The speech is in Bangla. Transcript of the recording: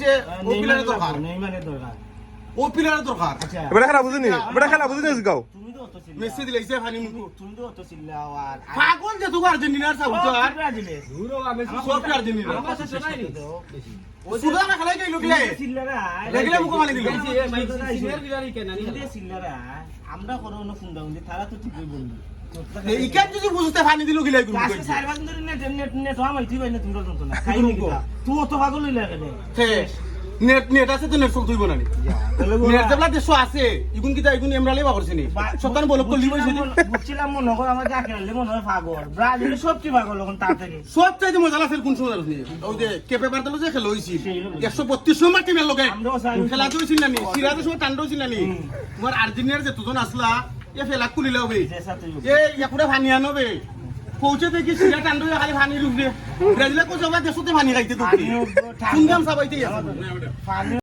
যে ও প্লেয়ারের দরকার নেইমারের দরকার ও প্লেয়ারের দরকার আচ্ছা বেটা খেলা বুঝিনি বেটা খেলা বুঝিনি গাও তুমি তো অত ছিল মেসি দিলে ইসে ফানি মুকু তুমি তো অত ছিল আর পাগল যে তুই আর্জেন্টিনার সাউথ আর ব্রাজিলে সব আর্জেন্টিনা আমার কাছে নাই ও সুদা না খেলাই গেল গিলা সিল্লারা রেগুলার মুকু মানি দিল সিনিয়র গিলারি কেন সিল্লারা আমরা কোনো কোনো ফোন দাউন তারা তো ঠিকই বলবি এই কেন যদি বুঝতে ফানি দিল গিলা গুলো আজকে 4 বছর ধরে নেট আমার তুই বাইনা তুমি তো না খাই নি তুই অত পাগল হইলা কেন নেট আছে তো নেট চল তুই বনানি নেট যেবলা দেশ আছে ইগুন কিতা ইগুন এমরালে বাবরছে নি সত্তান বলক করলি বইছে বুঝছিলাম মনে হয় আমার যা খেললে মনে হয় পাগল ব্রাজিলে সবচেয়ে পাগল এখন তার থেকে সব চাইতে মজা লাগছে কোন সময় আপনি ওই যে কেপে বার্তালো যে খেলা হইছিল 132 নম্বর টিমের লগে খেলা তো হইছিল না সিরাজে সব টান্ড হইছিল না তোমার আর্জেন্টিনার যে তুজন আসলা এ ফেলা কুলিলা হবে এ ইয়াকুড়া ভানিয়া নবে পৌঁছে দেখি সিরা টান্ড হয়ে খালি ভানি রুফরে ব্রাজিলে কোচ হবে দেশতে ভানি খাইতে তো কোন গাম সাবাইতে